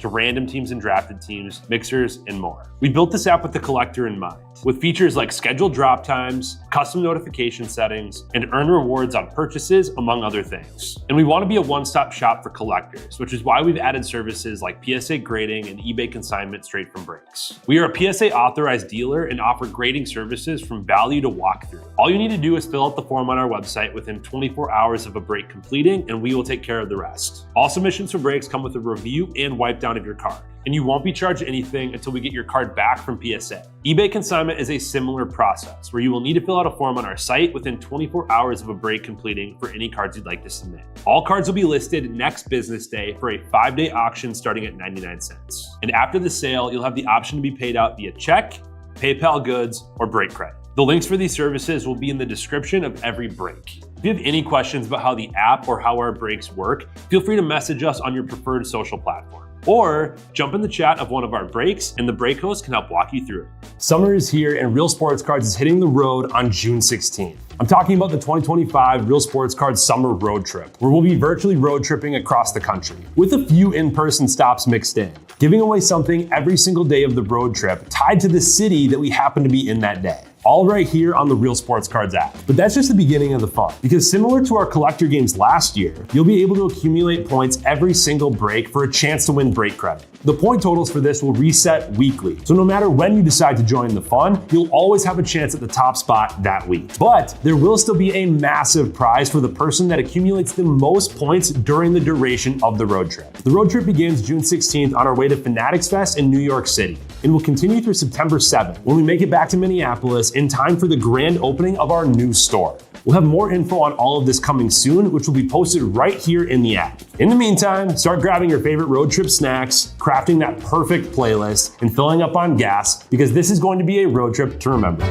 to random teams and drafted teams, mixers, and more. We built this app with the collector in mind, with features like scheduled drop times, custom notification settings, and earn rewards on purchases, among other things. And we want to be a one-stop shop for collectors, which is why we've added services like PSA grading and eBay consignment straight from breaks. We are a PSA authorized dealer and offer grading services from value to walkthrough. All you need to do is fill out the form on our website within 24 hours of a break completing, and we will take care of the rest. All submissions for breaks come with a review and wipe down of your card, and you won't be charged anything until we get your card back from PSA. eBay consignment is a similar process where you will need to fill out a form on our site within 24 hours of a break completing for any cards you'd like to submit. All cards will be listed next business day for a 5-day auction starting at 99 cents. And after the sale, you'll have the option to be paid out via check, PayPal goods, or break credit. The links for these services will be in the description of every break. If you have any questions about how the app or how our breaks work, feel free to message us on your preferred social platform. Or jump in the chat of one of our breaks and the break host can help walk you through it. Summer is here and Real Sports Cards is hitting the road on June 16th. I'm talking about the 2025 Real Sports Cards Summer Road Trip, where we'll be virtually road tripping across the country, with a few in-person stops mixed in, giving away something every single day of the road trip tied to the city that we happen to be in that day. All right here on the Real Sports Cards app. But that's just the beginning of the fun, because similar to our collector games last year, you'll be able to accumulate points every single break for a chance to win break credit. The point totals for this will reset weekly, so no matter when you decide to join the fun, you'll always have a chance at the top spot that week. But there will still be a massive prize for the person that accumulates the most points during the duration of the road trip. The road trip begins June 16th on our way to Fanatics Fest in New York City, and will continue through September 7th when we make it back to Minneapolis in time for the grand opening of our new store. We'll have more info on all of this coming soon, which will be posted right here in the app. In the meantime, start grabbing your favorite road trip snacks, crafting that perfect playlist, and filling up on gas, because this is going to be a road trip to remember.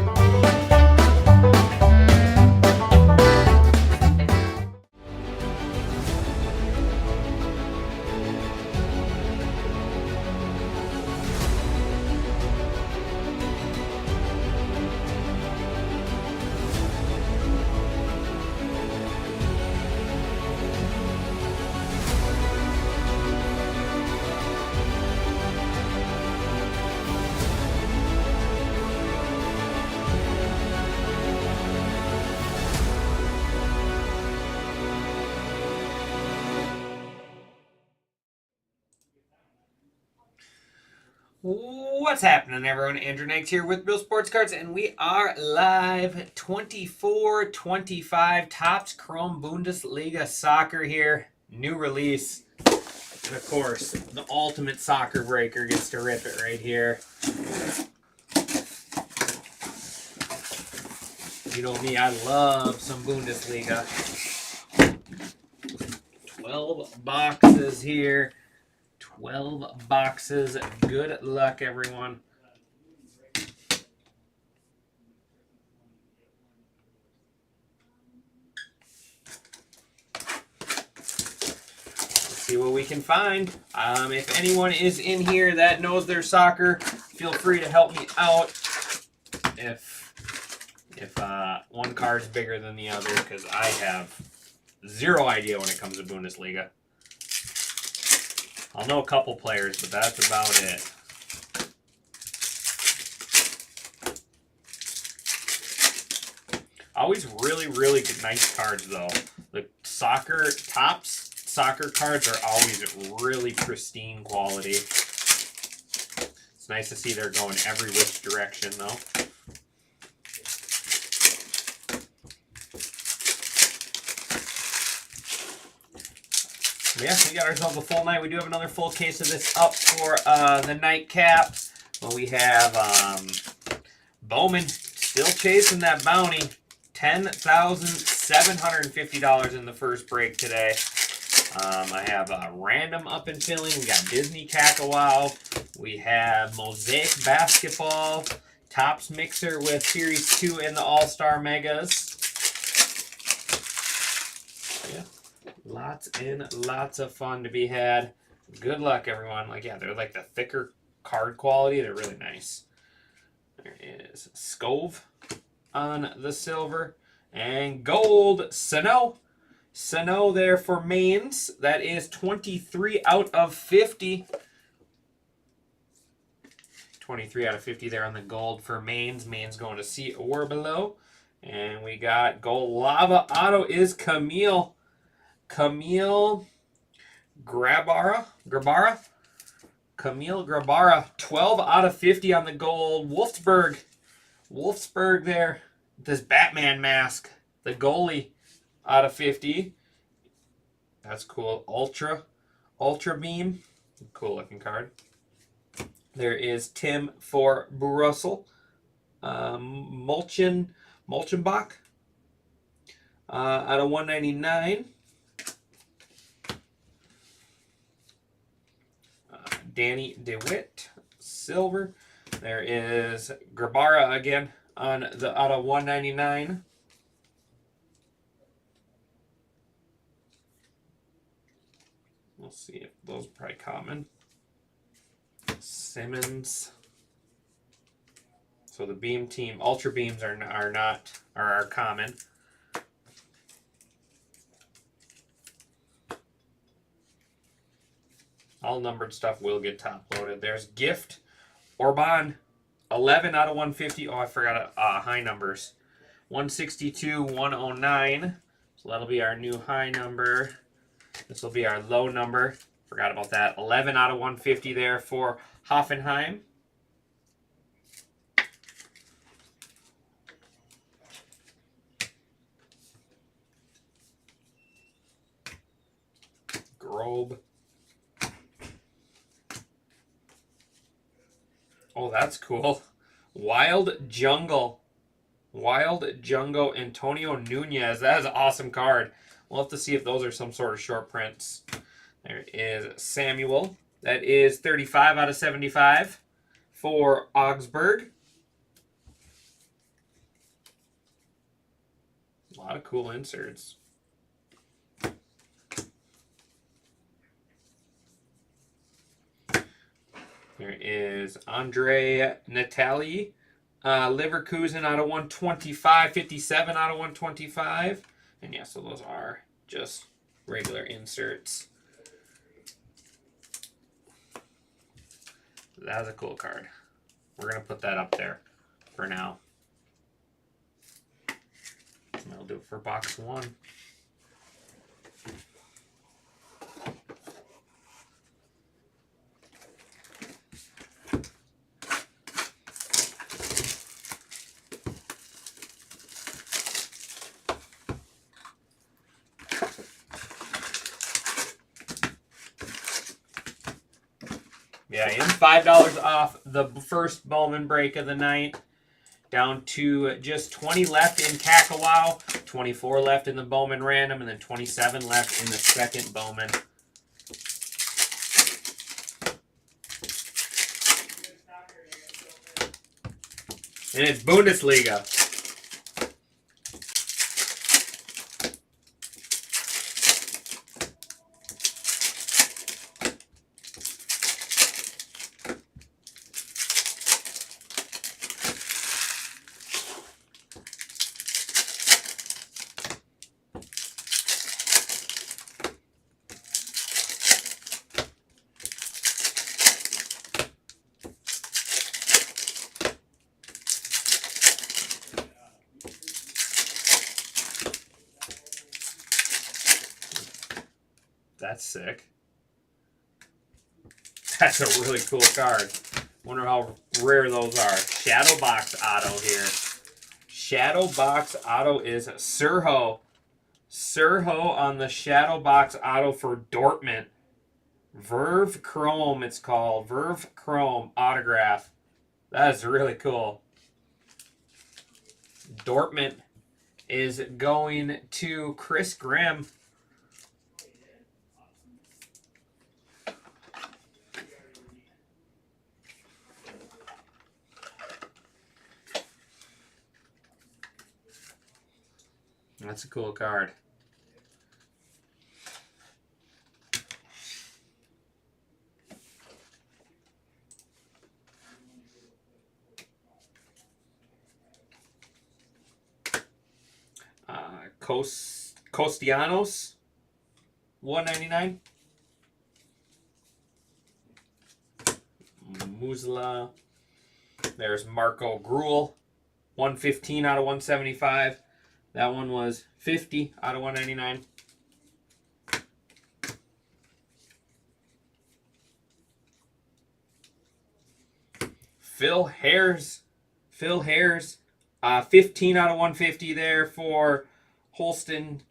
What's happening, everyone? Andrew Nags here with Real Sports Cards, and we are live 24-25 Topps Chrome Bundesliga Soccer here. New release. And of course, the ultimate soccer breaker gets to rip it right here. You know me, I love some Bundesliga. 12 boxes here. 12 boxes. Good luck, everyone. Let's see what we can find. If anyone is in here that knows their soccer, feel free to help me out. If one card's bigger than the other, because I have zero idea when it comes to Bundesliga. I'll know a couple players, but that's about it. Always really, really good, nice cards, though. The Topps soccer cards are always really pristine quality. It's nice to see they're going every which direction, though. Yeah, we got ourselves a full night. We do have another full case of this up for the nightcap. Well, we have Bowman still chasing that bounty. $10,750 in the first break today. I have a random up and filling. We got Disney Cackawau. We have Mosaic Basketball. Topps Mixer with Series 2 and the All-Star Megas. Yeah. Lots and lots of fun to be had. Good luck, everyone. Like, yeah, they're like the thicker card quality. They're really nice. There is Scove on the silver. And gold, Sano. Sano there for mains. That is 23 out of 50. 23 out of 50 there on the gold for Maine's. Maine's going to C or below. And we got gold lava auto is Camille Grabara. Camille Grabara, 12 out of 50 on the gold. Wolfsburg there. This Batman mask. The goalie out of 50. That's cool. Ultra Beam. Cool looking card. There is Tim for Brussels. Mulchenbach. Out of 199. Danny DeWitt, silver. There is Grabara again on the out of 199. We'll see if those are probably common. Simmons. So the beam team, ultra beams are common. All numbered stuff will get top loaded. There's Gift Orban, 11 out of 150. Oh, I forgot high numbers. 162, 109. So that'll be our new high number. This will be our low number. Forgot about that. 11 out of 150 there for Hoffenheim. Grobe. Oh, that's cool. Wild Jungle Antonio Nunez. That is an awesome card. We'll have to see if those are some sort of short prints. There is Samuel. That is 35 out of 75 for Augsburg. A lot of cool inserts. There is Andre Natali, Leverkusen out of 125, 57 out of 125. And yeah, so those are just regular inserts. That's a cool card. We're going to put that up there for now. And that'll do it for box one. Yeah, and $5 off the first Bowman break of the night. Down to just 20 left in Kakawau, 24 left in the Bowman Random, and then 27 left in the second Bowman. And it's Bundesliga. That's sick. That's a really cool card. Wonder how rare those are. Shadow Box Auto here. Shadow Box Auto is Serho. Serho on the Shadow Box Auto for Dortmund. Verve Chrome, it's called. Verve Chrome autograph. That is really cool. Dortmund is going to Chris Grimm. That's a cool card. Costianos, $199. Musla. There's Marco Gruel, 115 out of 175. That one was 50 out of 199. Phil Hayes, 15 out of 150 there for Holston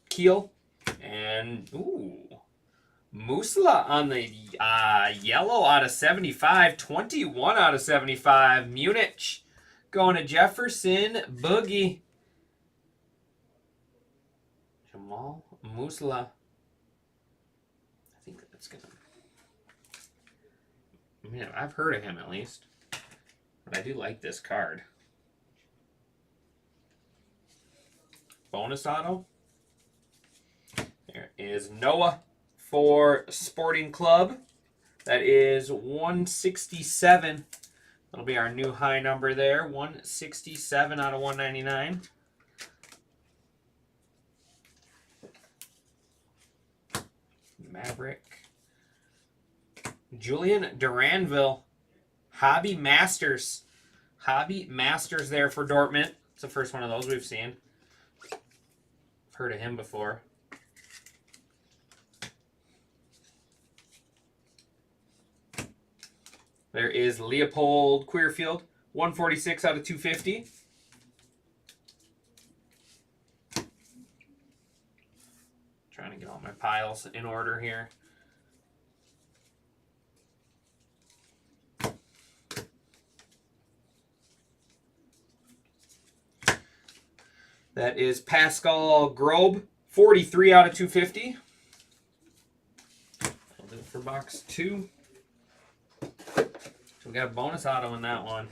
Kiel. And, Musla on the yellow out of 75, 21 out of 75. Munich going to Jefferson Boogie. Jamal Musla. I think that's going to... Man, I've heard of him at least. But I do like this card. Bonus auto. There is Noah for Sporting Club. That is 167. That'll be our new high number there. 167 out of 199. Maverick. Julian Duranville. Hobby Masters. Hobby Masters there for Dortmund. It's the first one of those we've seen. I've heard of him before. There is Leopold Queerfield, 146 out of 250. Trying to get all my piles in order here. That is Pascal Grobe, 43 out of 250. I'll do it for box 2. So we got a bonus auto in that one.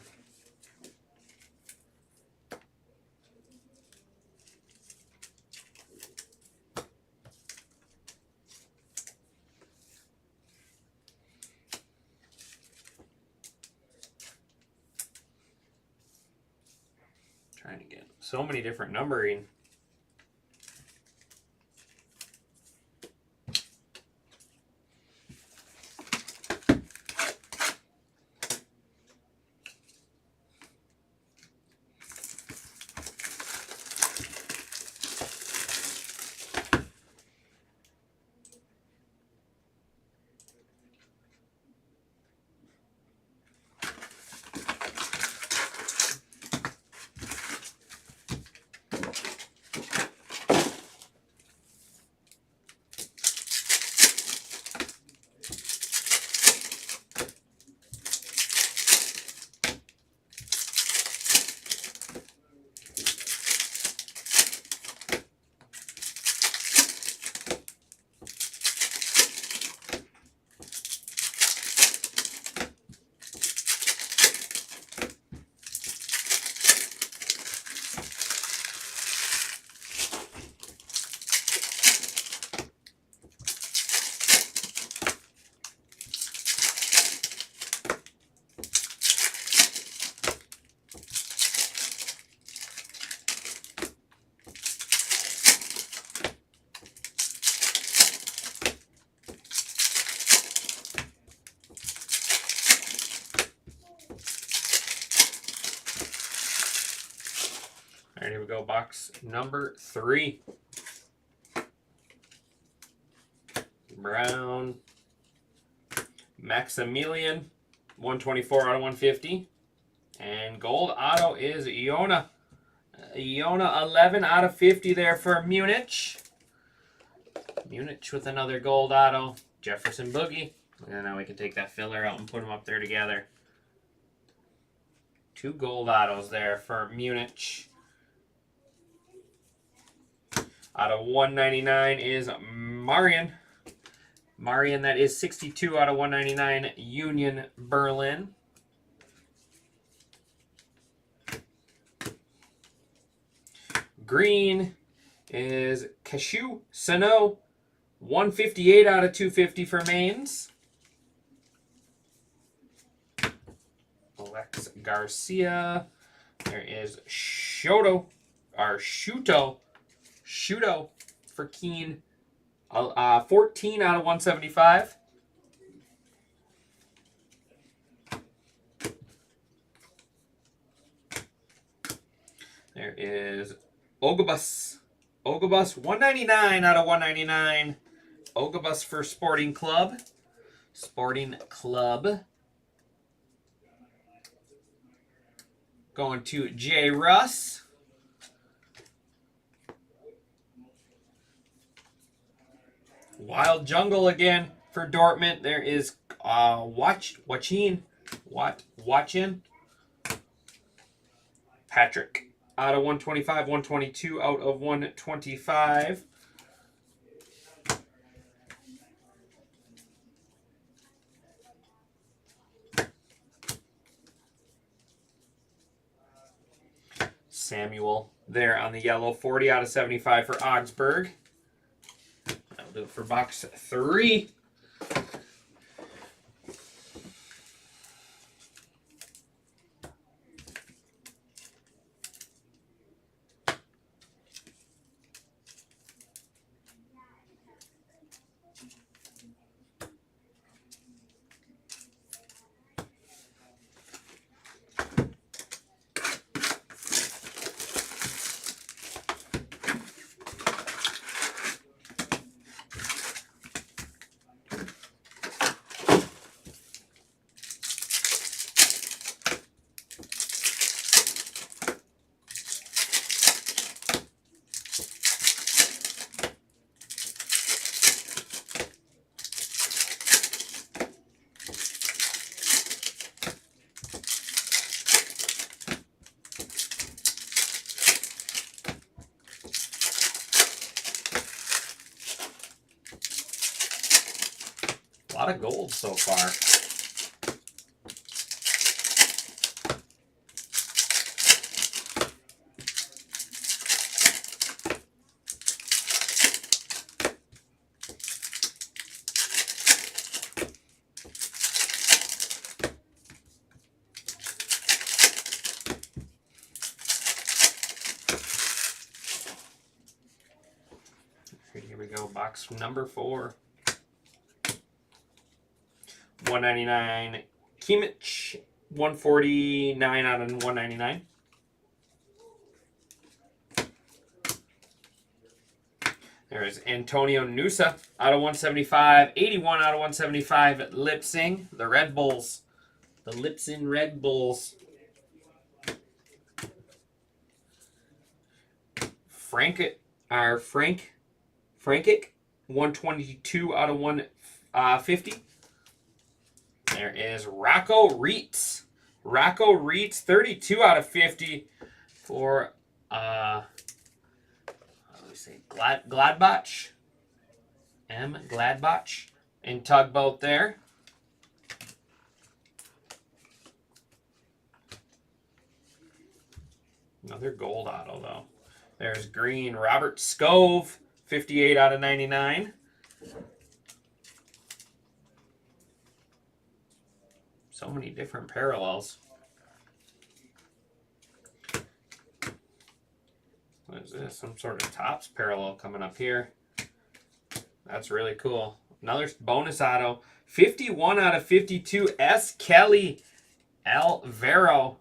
Trying to get so many different numbering. All right, here we go. Box number 3. Brown. Maximilian. 124 out of 150. And gold auto is Iona. Iona 11 out of 50 there for Munich. Munich with another gold auto. Jefferson Boogie. And now we can take that filler out and put them up there together. 2 gold autos there for Munich. Out of 199 is Marian. Marian, that is 62 out of 199, Union Berlin. Green is Cashew Sano, 158 out of 250 for Mainz. Alex Garcia. There is Shuto for Keene. 14 out of 175. There is Ogabus. Ogabus, 199 out of 199. Ogabus for Sporting Club. Sporting Club. Going to J. Russ. Wild Jungle again for Dortmund. There is Watchin. Patrick. Out of 125, 122 out of 125. Samuel there on the yellow. 40 out of 75 for Augsburg. That'll do it for box 3. A lot of gold so far. Here we go, box number 4. 199 Kimmich, 149 out of 199. There's Antonio Nusa out of 175, 81 out of 175 at Lipsing, the Red Bulls. The Lipsing Red Bulls. Frankic, 122 out of 150. There is Rocco Reitz. Rocco Reitz, 32 out of 50 for Gladbach. Gladbach in tugboat there. Another gold auto though. There's green Robert Scove, 58 out of 99. So many different parallels. What is this? Some sort of Topps parallel coming up here. That's really cool. Another bonus auto. 51 out of 52. S. Kelly Alvaro.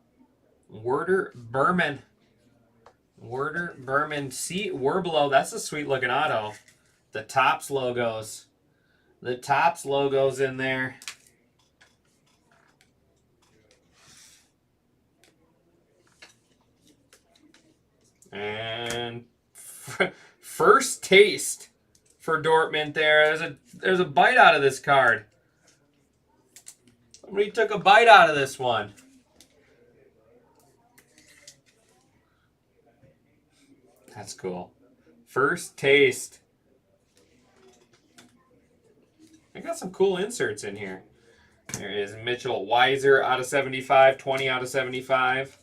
Werder Berman. Werder Berman. C. Werblow. That's a sweet looking auto. The Topps logos. The Topps logos in there. And first taste for Dortmund there. There's a bite out of this card. Somebody took a bite out of this one. That's cool. First taste. I got some cool inserts in here. There is Mitchell Weiser out of 75, 20 out of 75.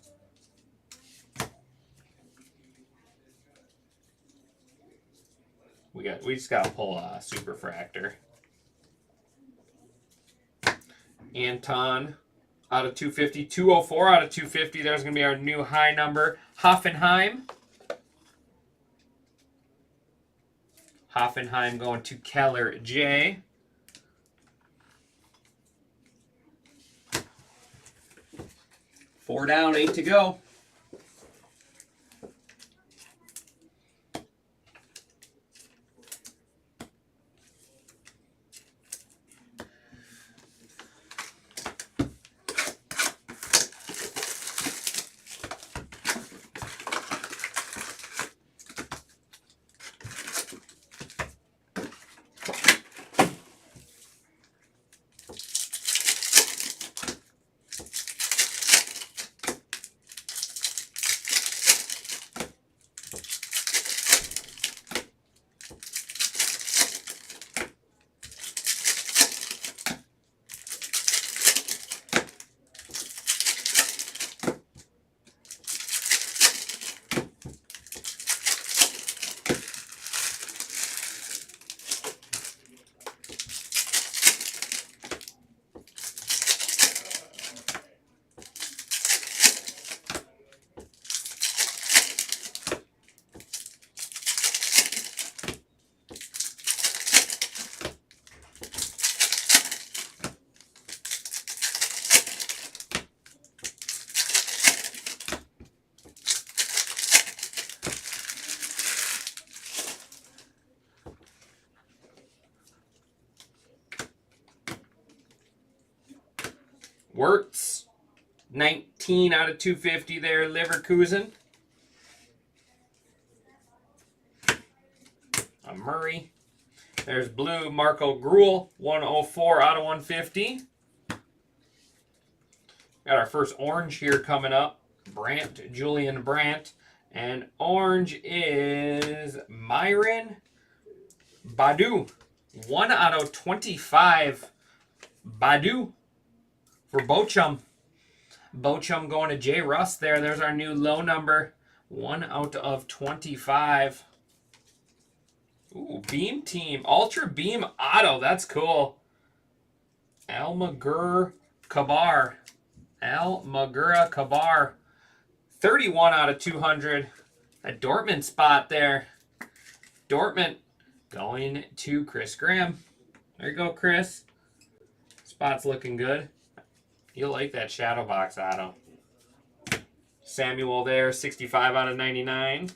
We just gotta pull a Superfractor. Anton out of 250, 204 out of 250. There's gonna be our new high number. Hoffenheim. Hoffenheim going to Keller J. Four down, 8 to go. Wirtz, 19 out of 250 there, Leverkusen. A Murray. There's blue, Marco Gruel, 104 out of 150. Got our first orange here coming up. Brandt, Julian Brandt. And orange is Myron Badu. 1 out of 25. Badu for Bochum. Bochum going to J. Russ there. There's our new low number. 1 out of 25. Ooh, Beam Team. Ultra Beam Auto. That's cool. Almagur Kabar. Almagura Kabar. 31 out of 200. A Dortmund spot there. Dortmund going to Chris Graham. There you go, Chris. Spot's looking good. You'll like that shadow box auto. Samuel there, 65 out of 99.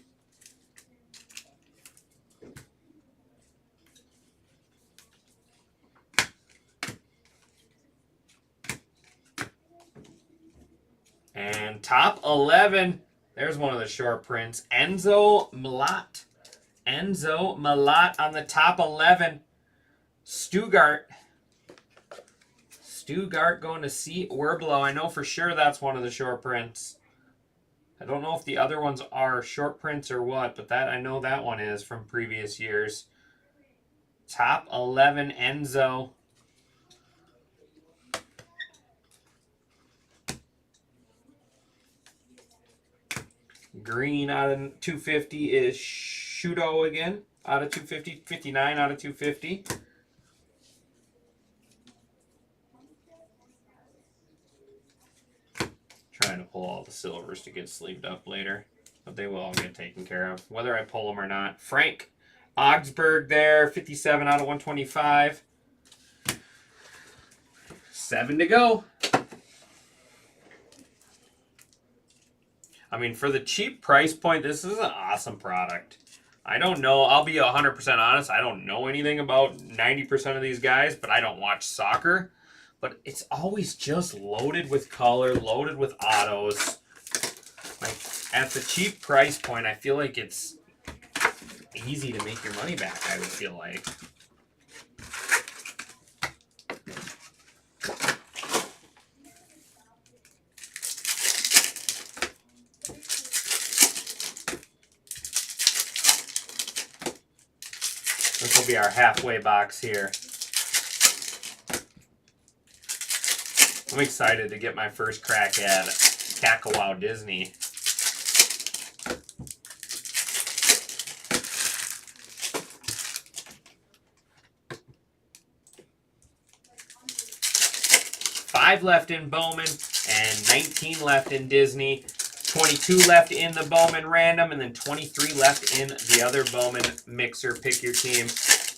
And top 11, there's one of the short prints. Enzo Malat. Enzo Malat on the top 11. Stuttgart. Stuttgart going to C. Werblow. I know for sure that's one of the short prints. I don't know if the other ones are short prints or what, but that I know that one is from previous years. Top 11 Enzo. Green out of 250 is Shudo again. Out of 250. 59 out of 250. Trying to pull all the silvers to get sleeved up later. But they will all get taken care of, whether I pull them or not. Frank Augsburg there. 57 out of 125. 7 to go. I mean, for the cheap price point, this is an awesome product. I don't know. I'll be 100% honest. I don't know anything about 90% of these guys, but I don't watch soccer. But it's always just loaded with color, loaded with autos. Like, at the cheap price point, I feel like it's easy to make your money back, I would feel like. This will be our halfway box here. I'm excited to get my first crack at Cack-A-Wow Disney. Five left in Bowman and 19 left in Disney. 22 left in the Bowman Random, and then 23 left in the other Bowman Mixer. Pick your team.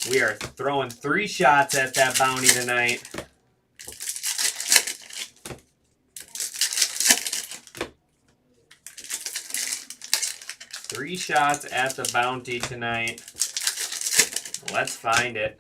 We are throwing 3 shots at that bounty tonight. Three shots at the bounty tonight. Let's find it.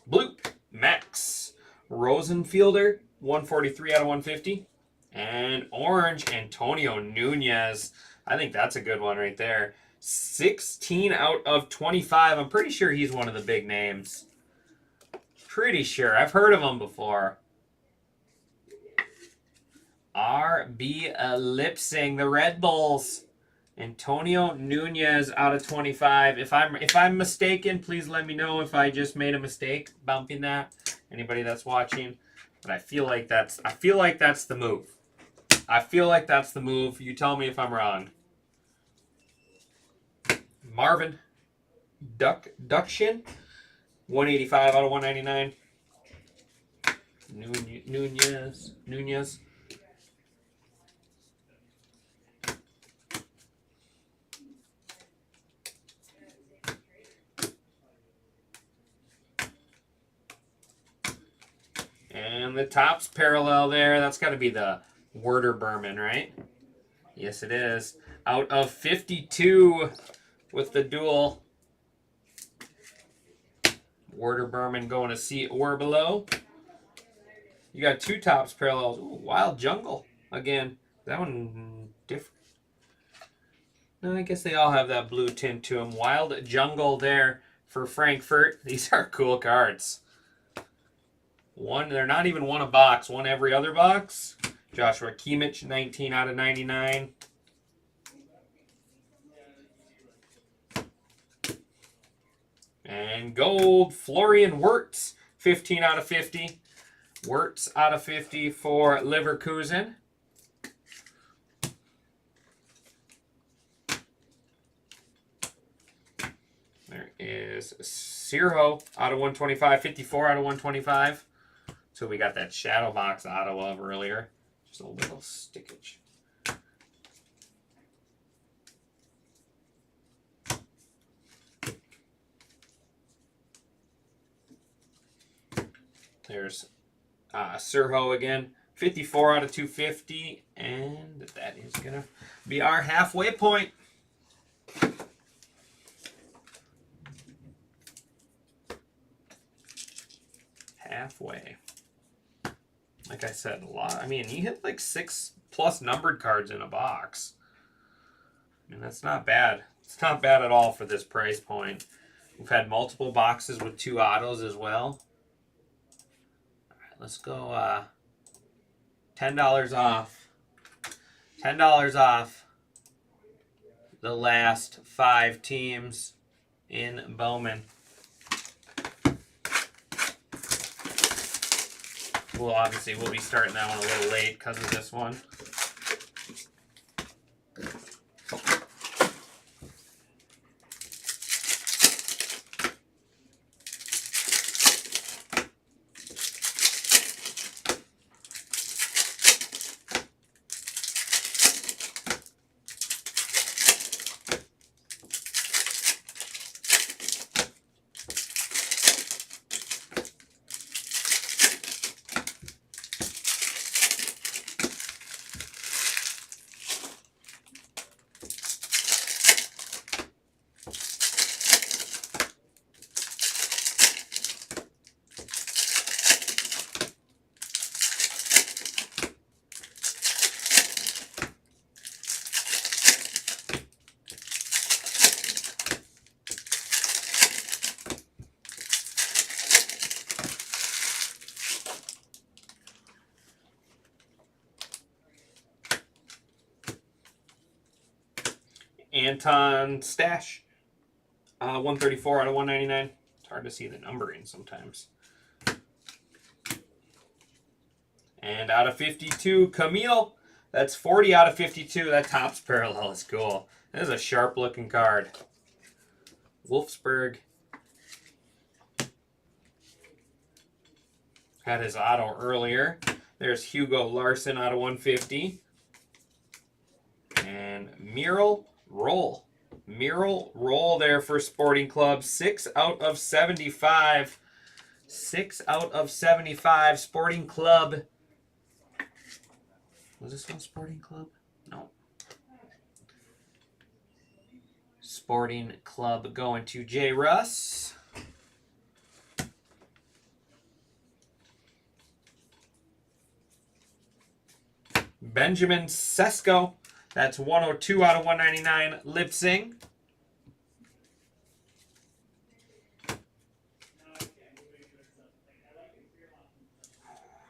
Blue, Max Rosenfielder, 143 out of 150. And orange, Antonio Nunez. I think that's a good one right there. 16 out of 25. I'm pretty sure he's one of the big names. Pretty sure. I've heard of him before. RB Lipsing, the Red Bulls. Antonio Nunez out of 25. If I'm mistaken, please let me know if I just made a mistake bumping that. Anybody that's watching, but I feel like that's the move. I feel like that's the move. You tell me if I'm wrong. Marvin Duckshin, 185 out of 199. Nunez. And the top's parallel there. That's got to be the Werder Berman, right? Yes, it is. Out of 52, with the dual. Werder Berman going to see or below. You got 2 tops parallels. Ooh, Wild Jungle again. That one different. No, I guess they all have that blue tint to them. Wild Jungle there for Frankfurt. These are cool cards. They're not even one a box. One every other box. Joshua Kimmich, 19 out of 99. And gold, Florian Wirtz, 15 out of 50. Wirtz out of 50 for Leverkusen. There is Cirho out of 125, 54 out of 125. So we got that shadow box auto of earlier. Just a little stickage. There's Cirho again, 54 out of 250, and that is going to be our halfway point. Halfway. Like I said, a lot. I mean, you hit like 6+ numbered cards in a box. I mean, that's not bad. It's not bad at all for this price point. We've had multiple boxes with 2 autos as well. Let's go $10 off. $10 off the last 5 teams in Bowman. We'll be starting that one a little late because of this one. Anton Stash, 134 out of 199. It's hard to see the numbering sometimes. And out of 52, Camille. That's 40 out of 52. That top's parallel is cool. That is a sharp looking card. Wolfsburg. Had his auto earlier. There's Hugo Larson out of 150. And Mural Roll. Mural Roll there for Sporting Club. 6 out of 75. 6 out of 75. Sporting Club. Was this one Sporting Club? No. Sporting Club going to J. Russ. Benjamin Sesko. That's 102 out of 199. Lipsing.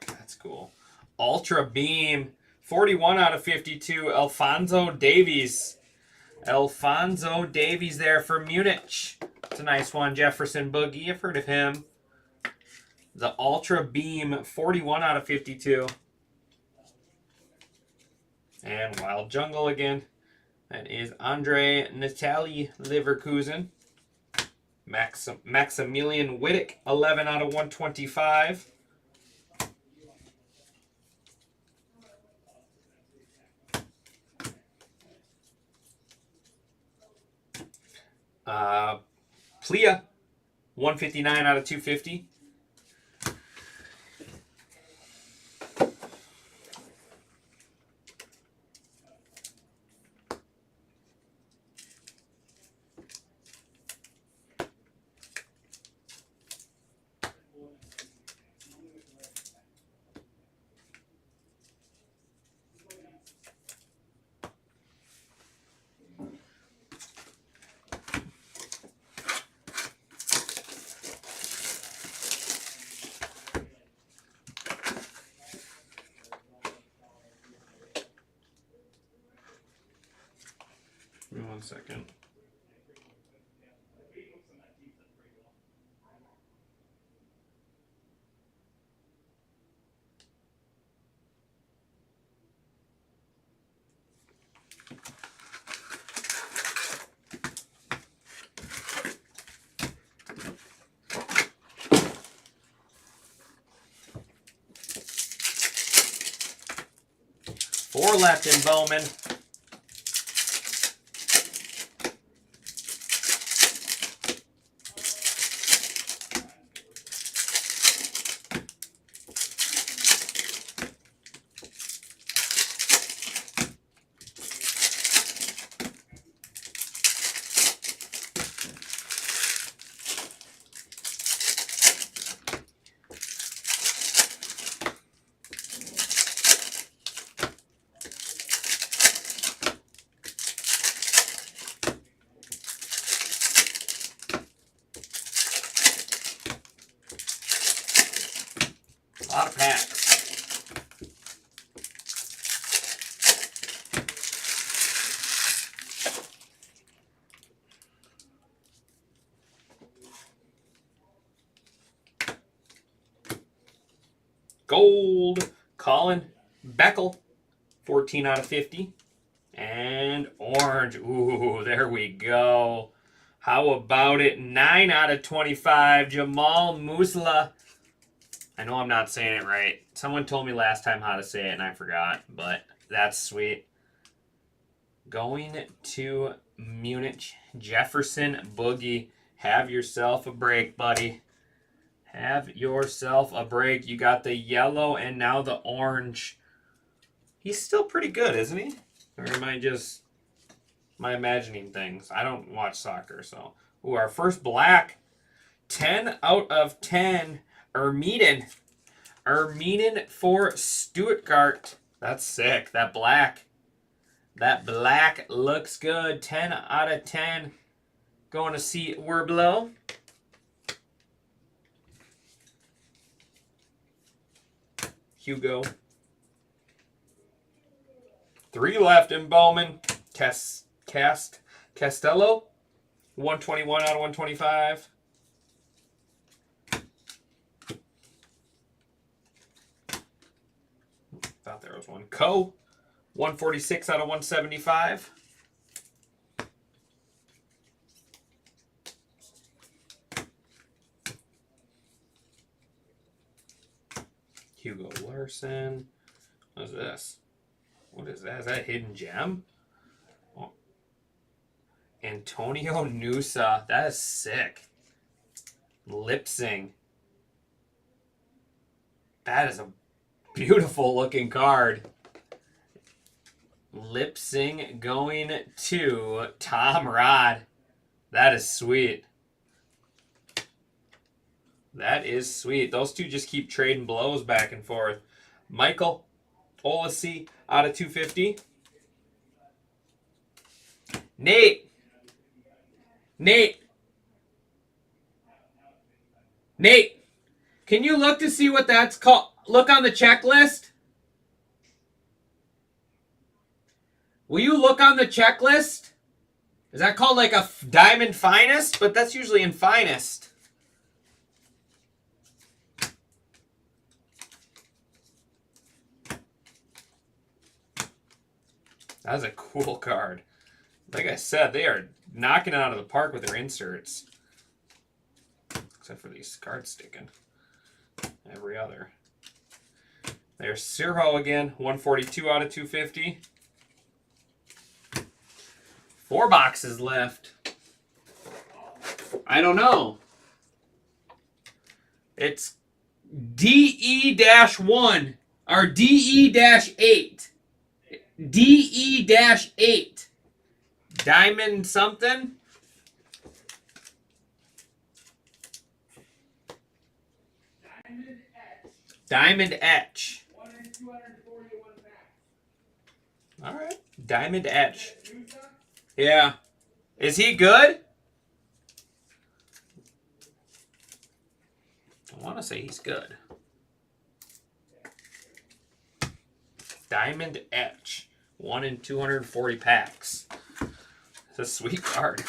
That's cool. Ultra Beam. 41 out of 52. Alphonso Davies. Alphonso Davies there for Munich. It's a nice one. Jefferson Boogie. I've heard of him. The Ultra Beam. 41 out of 52. And Wild Jungle again. That is Andre Natali Leverkusen. Maximilian Wittek, 11 out of 125. Plia, 159 out of 250. 1 second. Four left in Bowman. A lot of packs. Gold, Colin Beckel, 14 out of 50. And orange, ooh, there we go. How about it? 9 out of 25, Jamal Musla. I know I'm not saying it right. Someone told me last time how to say it and I forgot, but that's sweet. Going to Munich, Jefferson Boogie. Have yourself a break, buddy. Have yourself a break. You got the yellow and now the orange. He's still pretty good, isn't he? Or am I imagining things? I don't watch soccer, so. Ooh, our first black. 10 out of 10. Erminen for Stuttgart. That's sick. That black looks good. 10 out of 10. Going to see Werblow. Hugo. 3 left in Bowman. Castello. 121 out of 125. Thought there was one. 146 out of 175. Hugo Larson. What is this? What is that? Is that a hidden gem? Oh. Antonio Nusa. That is sick. Lipsing. That is a beautiful looking card. Lipsing going to Tom Rod. That is sweet. That is sweet. Those two just keep trading blows back and forth. Michael Olise out of 250. Nate. Can you look to see what that's called? Look on the checklist. Will you look on the checklist? Is that called like a diamond finest? But that's usually in finest. That's a cool card. Like I said, they are knocking it out of the park with their inserts. Except for these cards sticking. Every other. There's Sirho again. 142 out of 250. 4 boxes left. I don't know. It's DE-1 or DE-8. DE-8. Diamond something. Diamond Etch. All right. Diamond Etch. Yeah. Is he good? I want to say he's good. Diamond Etch. 1 in 240 packs. It's a sweet card.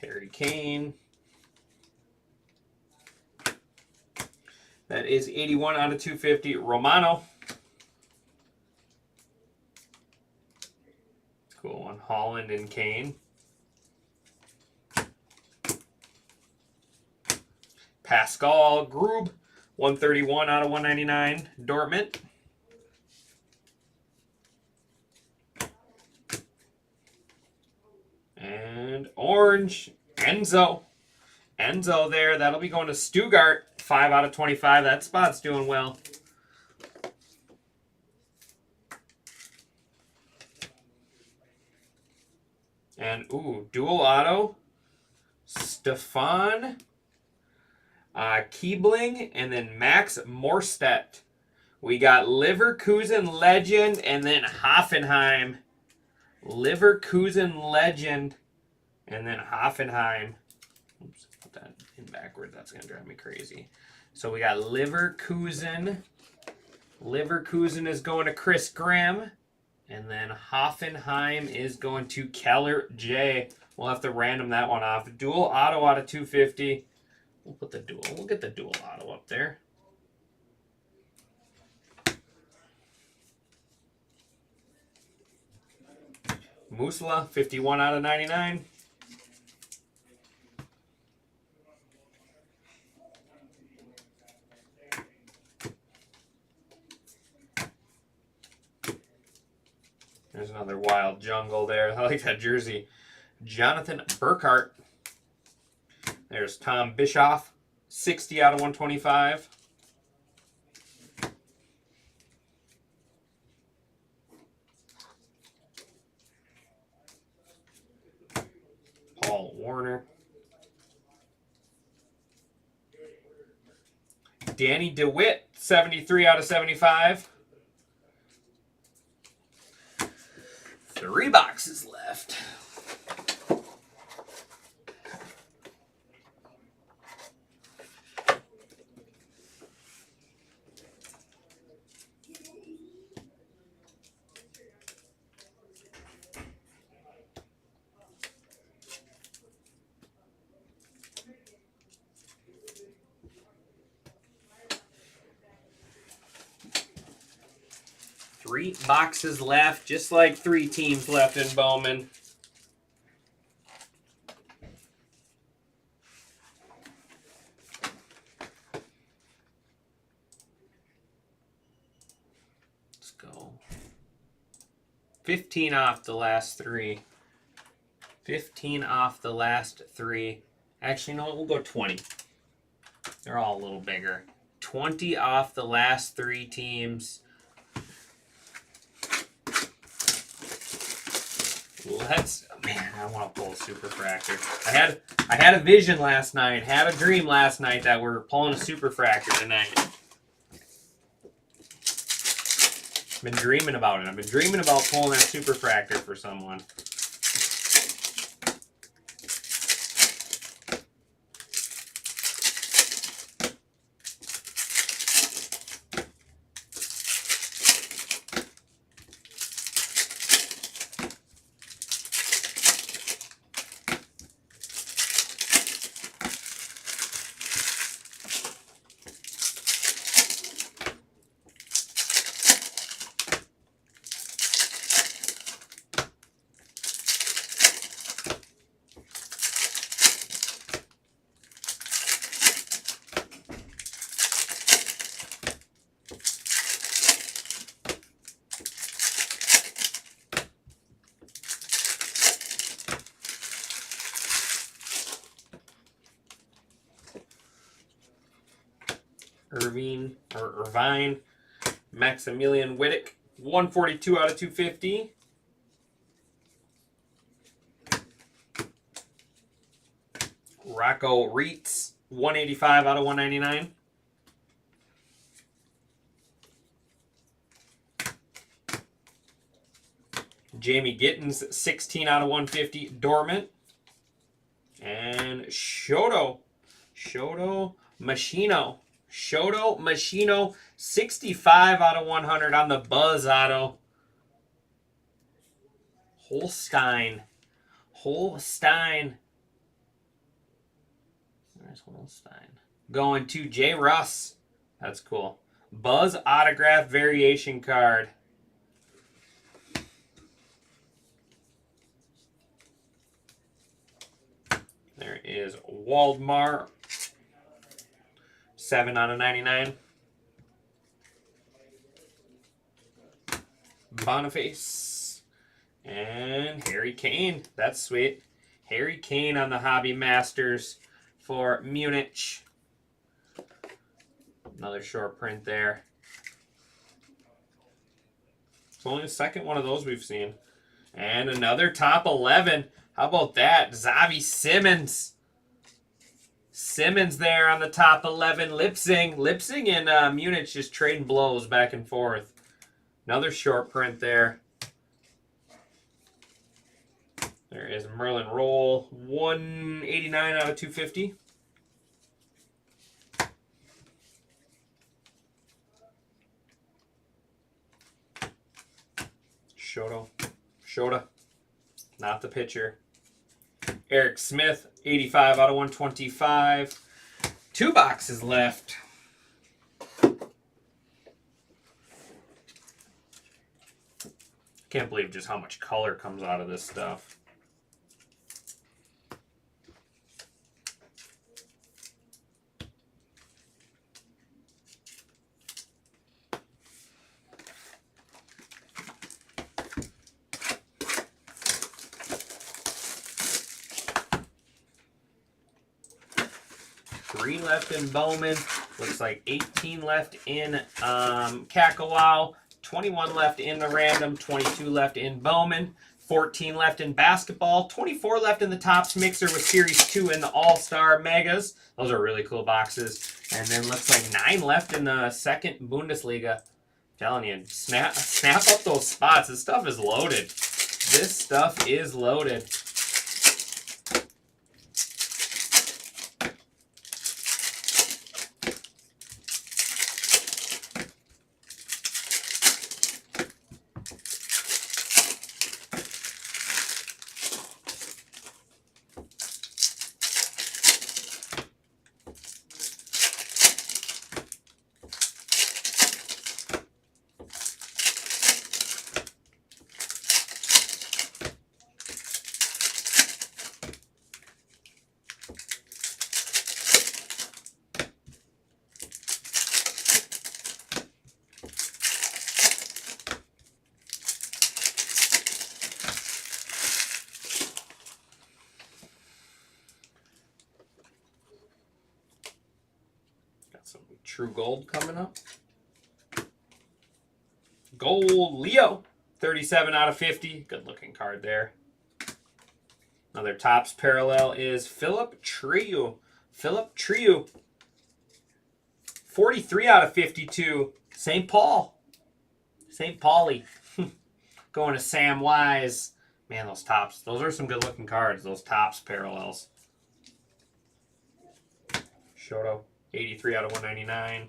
Harry Kane. That is 81 out of 250. Romano. Cool one. Holland and Kane. Pascal Grube. 131 out of 199. Dortmund. And orange. Enzo. Enzo there. That'll be going to Stuttgart. 5 out of 25. That spot's doing well. And, ooh, dual auto. Stefan Keibling and then Max Morstedt. We got Leverkusen legend and then Hoffenheim. Leverkusen legend and then Hoffenheim. Oops, put that in backwards. That's going to drive me crazy. So we got Leverkusen. Leverkusen is going to Chris Graham. And then Hoffenheim is going to Keller J. We'll have to random that one off. Dual auto out of 250. We'll put the dual. We'll get the dual auto up there. Musla, 51 out of 99. There's another wild jungle there. I like that jersey. Jonathan Burkhart. There's Tom Bischoff, 60 out of 125. Paul Warner. Danny DeWitt, 73 out of 75. 3 boxes left. Three boxes left, just like 3 teams left in Bowman. Let's go. 15 off the last 3. 15 off the last 3. Actually, no, we'll go 20. They're all a little bigger. 20 off the last 3 teams. Man, I want to pull a super fractor. I had a vision last night, had a dream last night that we're pulling a super fractor tonight. Been dreaming about it. I've been dreaming about pulling that super fractor for someone. Irvine, Maximilian Wittick, 142 out of 250. Rocco Reitz, 185 out of 199. Jamie Gittins, 16 out of 150, dormant. And Shoto Machino, 65 out of 100 on the Buzz auto. Holstein. Where's Holstein? Going to J. Russ. That's cool. Buzz autograph variation card. There is Waldmar, 7 out of 99. Boniface. And Harry Kane. That's sweet. Harry Kane on the Hobby Masters for Munich. Another short print there. It's only the second one of those we've seen. And another top 11. How about that? Xavi Simmons. Simmons there on the top 11. Lipsing and Munich just trading blows back and forth. Another short print there. There is Merlin Roll. 189 out of 250. Shota. Not the pitcher. Eric Smith, 85 out of 125. 2 boxes left. Can't believe just how much color comes out of this stuff. Three left in Bowman. Looks like 18 left in Kakawau. 21 left in the random. 22 left in Bowman. 14 left in basketball. 24 left in the Topps Mixer with Series 2 in the All-Star Megas. Those are really cool boxes. And then looks like 9 left in the second Bundesliga. I'm telling you, snap up those spots. This stuff is loaded. This stuff is loaded. Some True Gold coming up. Gold Leo, 37 out of 50. Good looking card there. Another Topps parallel is Philip Trieu. 43 out of 52. St. Paul. St. Pauli. Going to Sam Wise. Man, those Topps. Those are some good looking cards. Those Topps parallels. Shoto. 83 out of 199.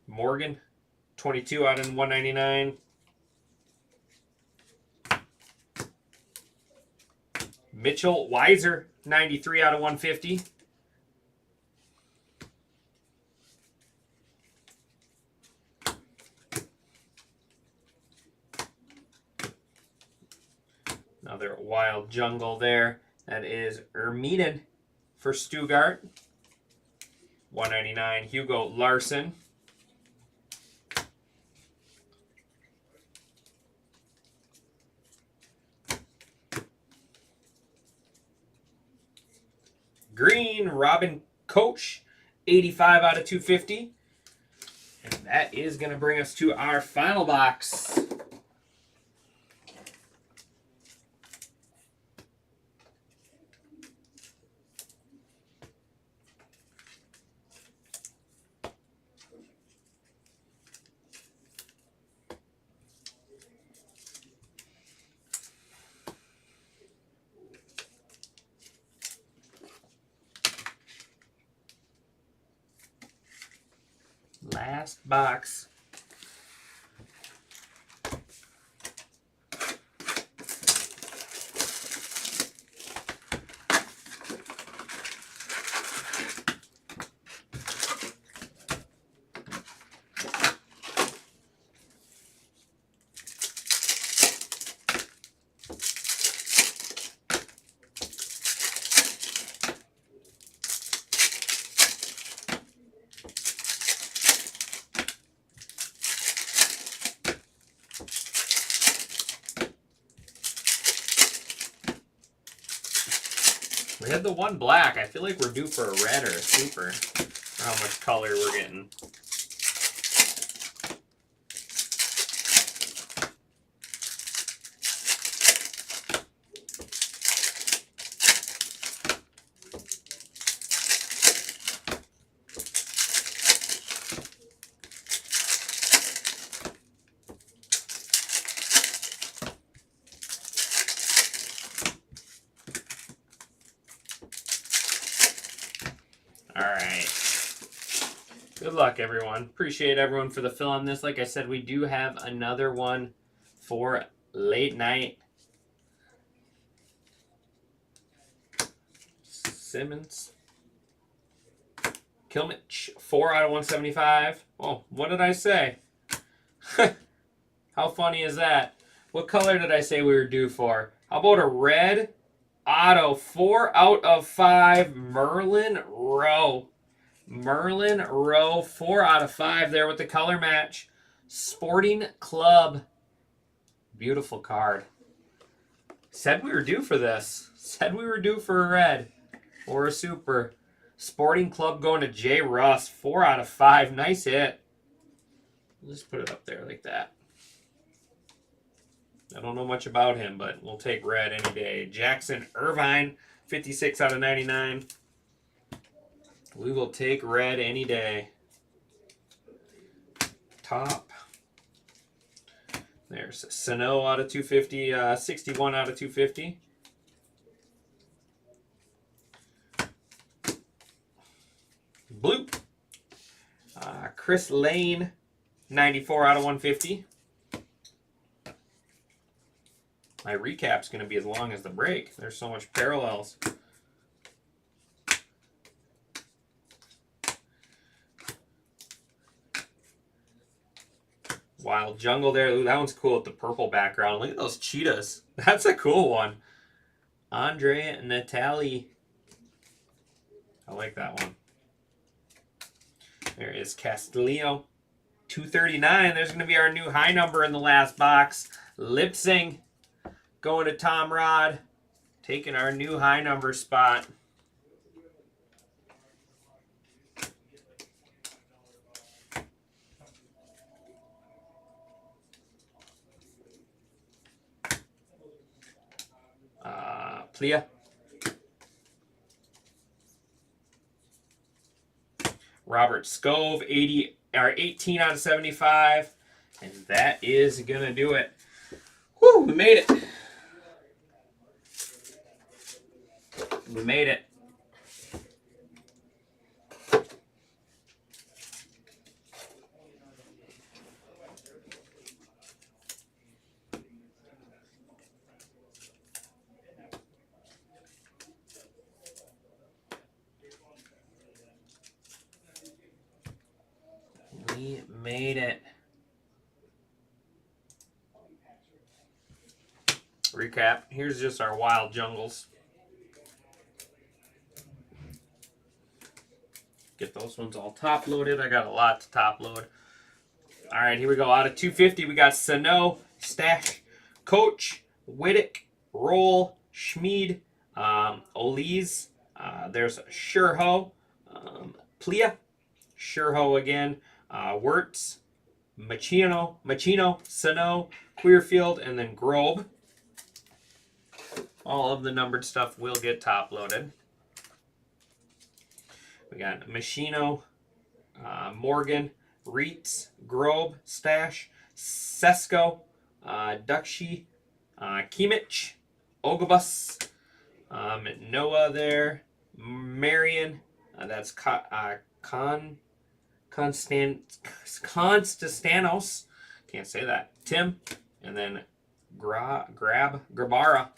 Morgan, 22 out of 199. Mitchell Weiser, 93 out of 150. Another Wild Jungle there. That is Erminen for Stuttgart. 199. Hugo Larson. Green, Robin Coach, 85 out of 250. And that is going to bring us to our final box. Last box. We had the one black. I feel like we're due for a red or a super. For how much color we're getting. All right. Good luck, everyone. Appreciate everyone for the fill on this. Like I said, we do have another one for late night. Simmons. Kilmich, 4 out of 175. Oh, what did I say? How funny is that? What color did I say we were due for? How about a red auto? 4 out of 5. Merlin Rowe. Merlin Rowe, 4 out of 5 there with the color match. Sporting Club. Beautiful card. Said we were due for this. Said we were due for a red or a super. Sporting Club going to J. Russ, 4 out of 5. Nice hit. Let's put it up there like that. I don't know much about him, but we'll take red any day. Jackson Irvine, 56 out of 99. We will take red any day. Top. There's Sano out of 250, 61 out of 250. Blue. Chris Lane, 94 out of 150. My recap's going to be as long as the break. There's so much parallels. Wild Jungle there. Ooh, that one's cool with the purple background. Look at those cheetahs. That's a cool one. Andre Natali. I like that one. There is Castillo. 239. There's going to be our new high number in the last box. Lipsing going to Tom Rod. Taking our new high number spot. Plia. Robert Scove, 18 out of 75. And that is going to do it. Woo, we made it. We made it. We made it. Recap. Here's just our wild jungles. Get those ones all top loaded. I got a lot to top load. All right, here we go. Out of 250, we got Sano, Stash, Coach, Whittick, Roll, Schmid, Oliz, There's Sherho, Plia, Sherho again, Wirtz, Machino, Sano, Queerfield, and then Grobe. All of the numbered stuff will get top loaded. We got Machino, Morgan, Reitz, Grobe, Stash, Sesko, Dukshi, Kimmich, Ogabus, Noah there, Marion, that's Constantinos, can't say that, Tim, and then Grabara.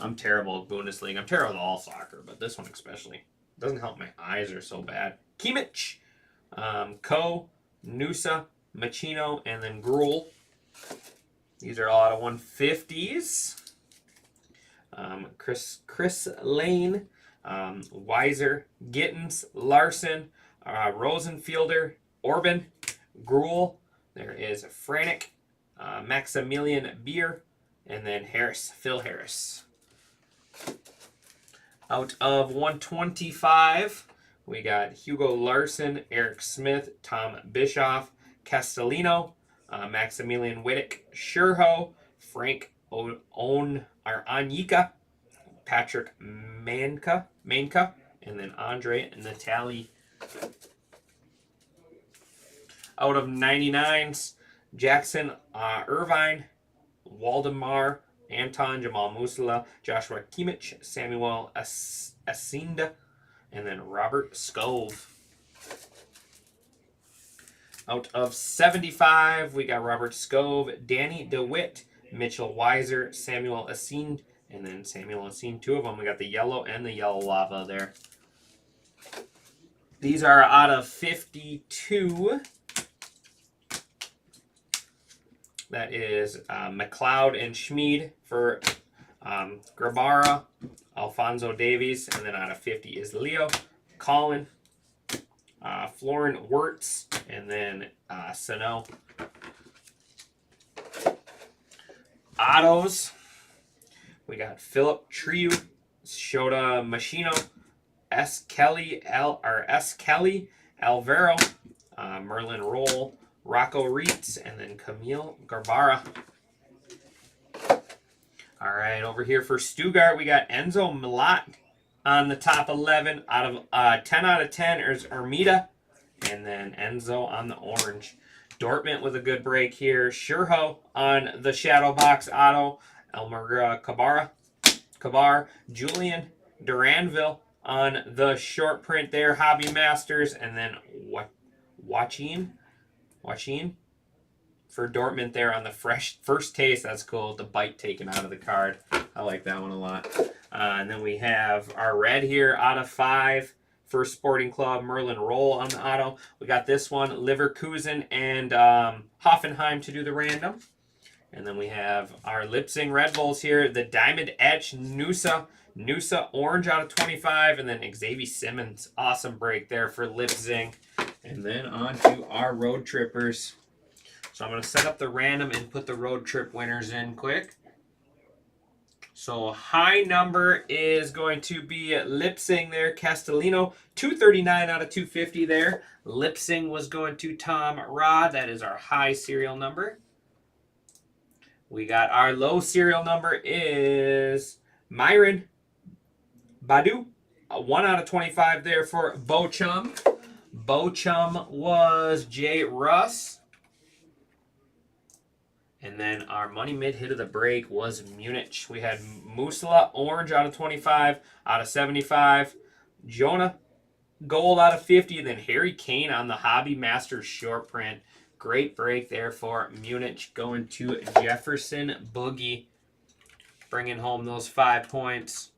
I'm terrible at Bundesliga. I'm terrible at all soccer, but this one especially. Doesn't help my eyes are so bad. Kimmich, Ko, Nusa, Machino, and then Gruel. These are all out of 150s. Chris Lane, Weiser, Gittins, Larson, Rosenfielder, Orban, Gruel. There is Franek, Maximilian Beer, and then Phil Harris. Out of 125, we got Hugo Larson, Eric Smith, Tom Bischoff, Castellino, Maximilian Wittick, Sherho, Frank Onyeka, Patrick Manka, and then Andre Natali. Out of 99s, Jackson Irvine, Waldemar, Anton, Jamal Musala, Joshua Kimmich, Samuel Asinda, and then Robert Scove. Out of 75, we got Robert Scove, Danny DeWitt, Mitchell Weiser, Samuel Asin, and then Samuel Asin, two of them. We got the yellow and the yellow lava there. These are out of 52. That is McLeod and Schmid for Grabara, Alfonso Davies, and then out of 50 is Leo, Colin, Florin Wirtz, and then Sano. Autos, we got Philip Triu, Shota Machino, S. Kelly, Alvaro, Merlin Roll, Rocco Reitz, and then Camille Garbara. All right, over here for Stuttgart, we got Enzo Milat on the top 11. Out of 10 out of 10 is Armida, and then Enzo on the orange. Dortmund with a good break here. Sherho on the shadow box auto. Elmer Kabar, Julian Duranville on the short print there. Hobby Masters, and then Watching for Dortmund there on the first taste. That's cool. The bite taken out of the card. I like that one a lot. And then we have our red here out of 5 for Sporting Club. Merlin Roll on the auto. We got this one, Leverkusen and Hoffenheim to do the random. And then we have our Leipzig Red Bulls here. The Diamond Etch Nusa orange out of 25. And then Xavier Simmons. Awesome break there for Leipzig. And then on to our road trippers. So I'm going to set up the random and put the road trip winners in quick. So high number is going to be Leipzig there, Castellino, 239 out of 250 there. Leipzig was going to Tom Rod. That is our high serial number. We got our low serial number is Myron Badu, 1 out of 25 there for Bochum. Bochum was J. Russ. And then our money mid hit of the break was Munich. We had Musala, orange out of 25, out of 75. Jonah, gold out of 50. And then Harry Kane on the Hobby Masters short print. Great break there for Munich. Going to Jefferson Boogie. Bringing home those 5 points.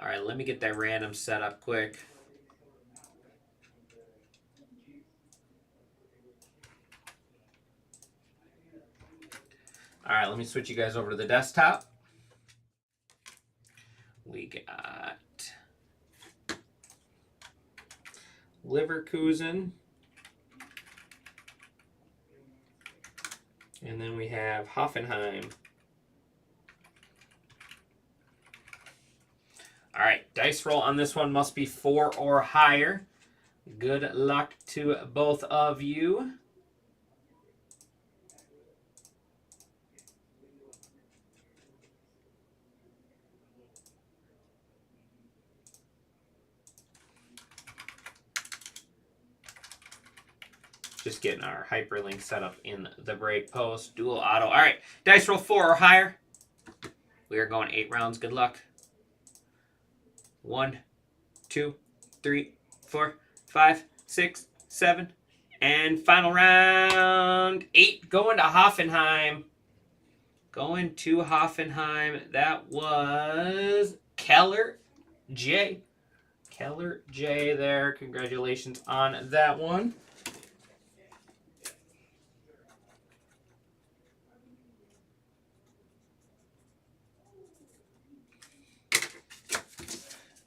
All right, let me get that random set up quick. All right, let me switch you guys over to the desktop. We got Leverkusen. And then we have Hoffenheim. All right, dice roll on this one must be 4 or higher. Good luck to both of you. Just getting our hyperlink set up in the break post. Dual auto. All right, dice roll 4 or higher. We are going 8 rounds. Good luck. 1, 2, 3, 4, 5, 6, 7. And final round 8 going to Hoffenheim. Going to Hoffenheim. That was Keller J. Keller J there. Congratulations on that one.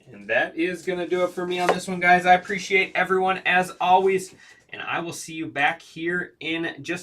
And that is going to do it for me on this one, guys. I appreciate everyone as always. And I will see you back here in just a